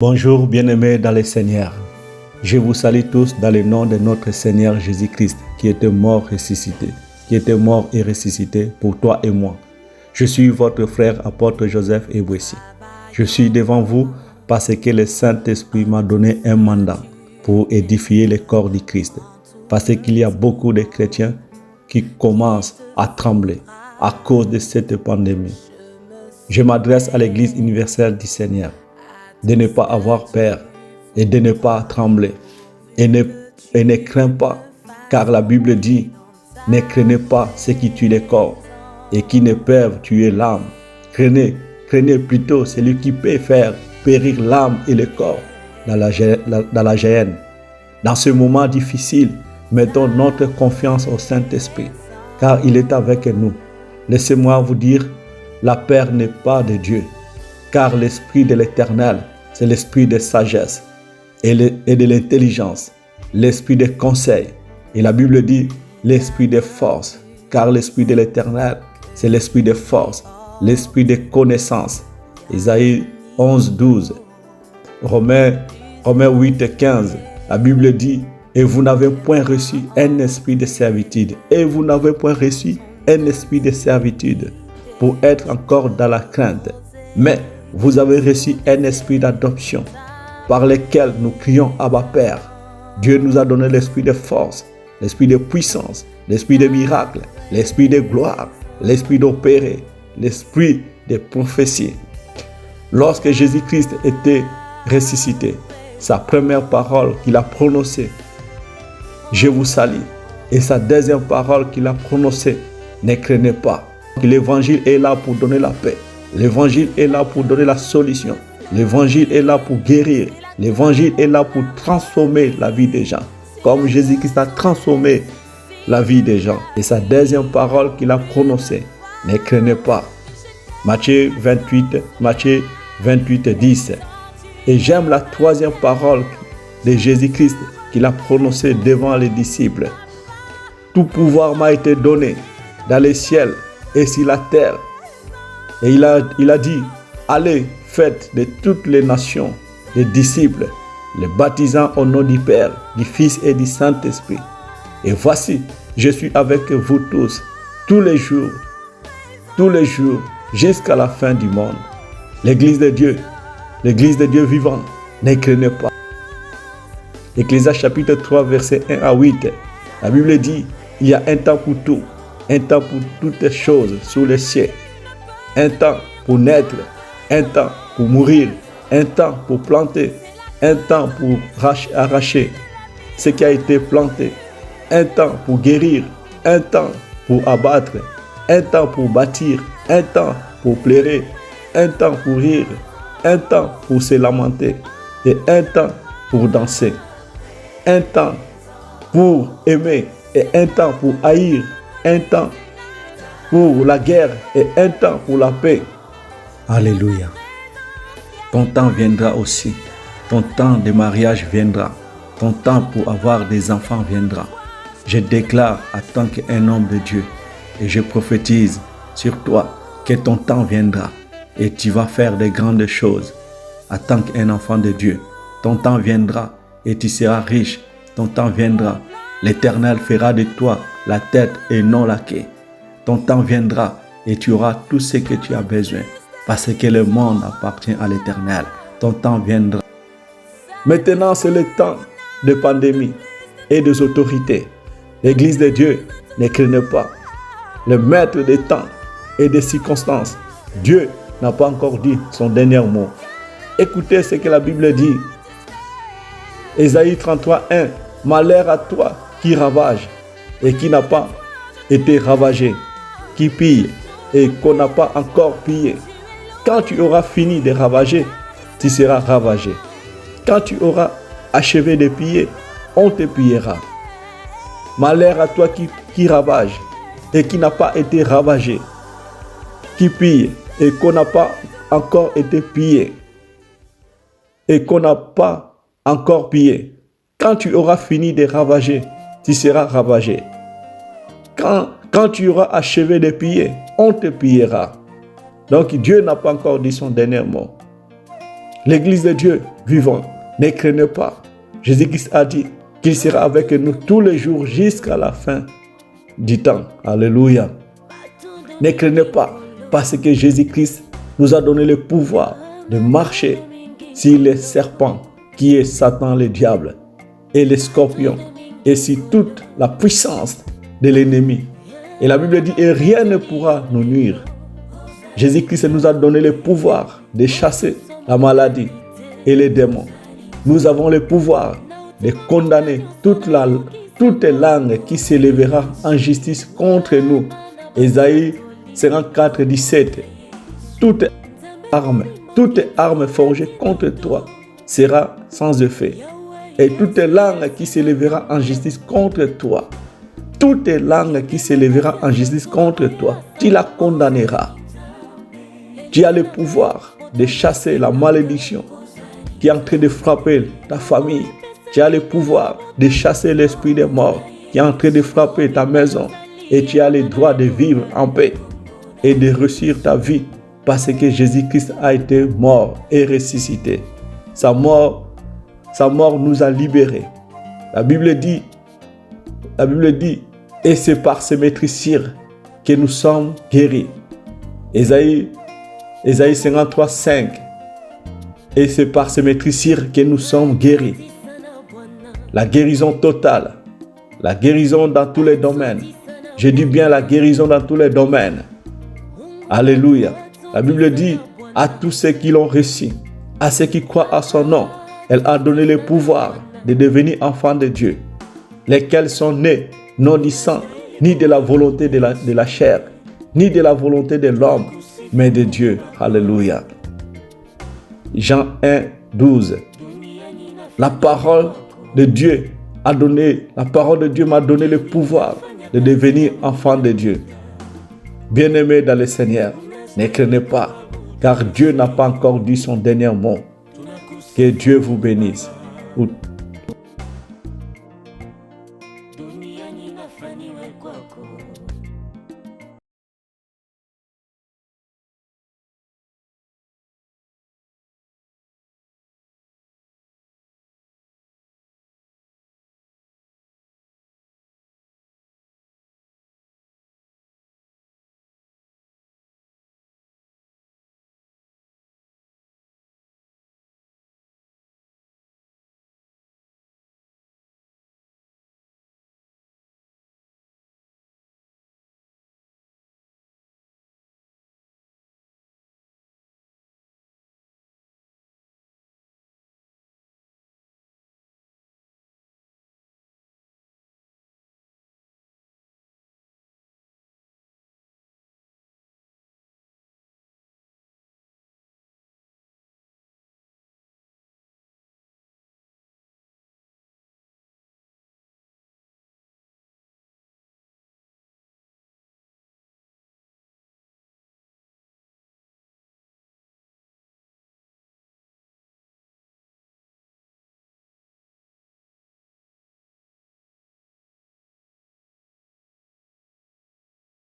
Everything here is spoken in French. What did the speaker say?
Bonjour bien-aimés dans le Seigneur. Je vous salue tous dans le nom de notre Seigneur Jésus-Christ qui était mort et ressuscité pour toi et moi. Je suis votre frère apôtre Joseph Ebouessi. Je suis devant vous parce que le Saint-Esprit m'a donné un mandat pour édifier le corps du Christ. Parce qu'il y a beaucoup de chrétiens qui commencent à trembler à cause de cette pandémie. Je m'adresse à l'Église universelle du Seigneur de ne pas avoir peur et de ne pas trembler et ne crains pas, car la Bible dit ne craignez pas ceux qui tuent le corps et qui ne peuvent tuer l'âme. Craignez plutôt celui qui peut faire périr l'âme et le corps dans la géhenne. Dans ce moment difficile, mettons notre confiance au Saint-Esprit, car il est avec nous. Laissez-moi vous dire, la peur n'est pas de Dieu, car l'Esprit de l'Éternel, c'est l'Esprit de sagesse et de l'intelligence, l'Esprit de conseil. Et la Bible dit l'Esprit de force, car l'Esprit de l'Éternel, c'est l'Esprit de force, l'Esprit de connaissance. Isaïe 11, 12, Romains 8, 15, la Bible dit et vous n'avez point reçu un esprit de servitude, pour être encore dans la crainte. Mais vous avez reçu un esprit d'adoption par lequel nous crions Abba Père. Dieu nous a donné l'esprit de force, l'esprit de puissance, l'esprit de miracle, l'esprit de gloire, l'esprit d'opérer, l'esprit de prophétie. Lorsque Jésus-Christ était ressuscité, sa première parole qu'il a prononcée, je vous salue, et sa deuxième parole qu'il a prononcée, ne craignez pas. L'évangile est là pour donner la paix. L'évangile est là pour donner la solution. L'évangile est là pour guérir. L'évangile est là pour transformer la vie des gens. Comme Jésus-Christ a transformé la vie des gens. Et sa deuxième parole qu'il a prononcée, ne craignez pas. Matthieu 28, 10. Et j'aime la troisième parole de Jésus-Christ qu'il a prononcée devant les disciples. Tout pouvoir m'a été donné dans les ciels et sur la terre. Et il a dit, allez, faites de toutes les nations des disciples, les baptisant au nom du Père, du Fils et du Saint-Esprit. Et voici, je suis avec vous tous les jours, jusqu'à la fin du monde. L'Église de Dieu vivante, ne craignez pas. Ecclésiaste chapitre 3, verset 1 à 8, la Bible dit, il y a un temps pour tout, un temps pour toutes choses sous les cieux. Un temps pour naître, un temps pour mourir, un temps pour planter, un temps pour arracher ce qui a été planté, un temps pour guérir, un temps pour abattre, un temps pour bâtir, un temps pour pleurer, un temps pour rire, un temps pour se lamenter et un temps pour danser, un temps pour aimer et un temps pour haïr, un temps pour la guerre et un temps pour la paix. Alléluia. Ton temps viendra aussi. Ton temps de mariage viendra. Ton temps pour avoir des enfants viendra. Je déclare en tant qu'un homme de Dieu et je prophétise sur toi que ton temps viendra et tu vas faire de grandes choses. En tant qu'un enfant de Dieu, ton temps viendra et tu seras riche. Ton temps viendra. L'Éternel fera de toi la tête et non la queue. Ton temps viendra et tu auras tout ce que tu as besoin parce que le monde appartient à l'Éternel. Ton temps viendra. Maintenant, c'est le temps de pandémie et des autorités. L'Église de Dieu, ne craignez pas. Le maître des temps et des circonstances, Dieu n'a pas encore dit son dernier mot. Écoutez ce que la Bible dit. Ésaïe 33, 1. Malheur à toi qui ravage et qui n'a pas été ravagé, qui pille et qu'on n'a pas encore pillé. Quand tu auras fini de ravager, tu seras ravagé. Quand tu auras achevé de piller, on te pillera. Malheur à toi qui ravage et qui n'a pas été ravagé, qui pille et qu'on n'a pas encore été pillé et qu'on n'a pas encore pillé. Quand tu auras fini de ravager, tu seras ravagé. Quand tu auras achevé de piller, on te pillera. Donc Dieu n'a pas encore dit son dernier mot. L'église de Dieu vivant, ne craignez pas. Jésus-Christ a dit qu'il sera avec nous tous les jours jusqu'à la fin du temps. Alléluia. Ne craignez pas, parce que Jésus-Christ nous a donné le pouvoir de marcher sur les serpents, qui est Satan le diable, et les scorpions, et sur toute la puissance de l'ennemi. Et la Bible dit, et rien ne pourra nous nuire. Jésus-Christ nous a donné le pouvoir de chasser la maladie et les démons. Nous avons le pouvoir de condamner toute langue qui s'élèvera en justice contre nous. Ésaïe 54, 17. Toute arme forgée contre toi sera sans effet. Et toute langue qui s'élèvera en justice contre toi, toute langue qui s'élèvera en justice contre toi, tu la condamneras. Tu as le pouvoir de chasser la malédiction qui est en train de frapper ta famille. Tu as le pouvoir de chasser l'esprit des morts qui est en train de frapper ta maison. Et tu as le droit de vivre en paix et de réussir ta vie parce que Jésus-Christ a été mort et ressuscité. Sa mort nous a libérés. La Bible dit, et c'est par ces meurtrissures que nous sommes guéris. Ésaïe 53, 5. Et c'est par ces meurtrissures que nous sommes guéris. La guérison totale, la guérison dans tous les domaines. Je dis bien la guérison dans tous les domaines. Alléluia. La Bible dit, à tous ceux qui l'ont reçu, à ceux qui croient à son nom, elle a donné le pouvoir de devenir enfants de Dieu, lesquels sont nés non du sang, ni de la volonté de la chair, ni de la volonté de l'homme, mais de Dieu. Alléluia. Jean 1, 12. La parole de Dieu m'a donné le pouvoir de devenir enfant de Dieu. Bien-aimés dans le Seigneur, ne craignez pas, car Dieu n'a pas encore dit son dernier mot. Que Dieu vous bénisse.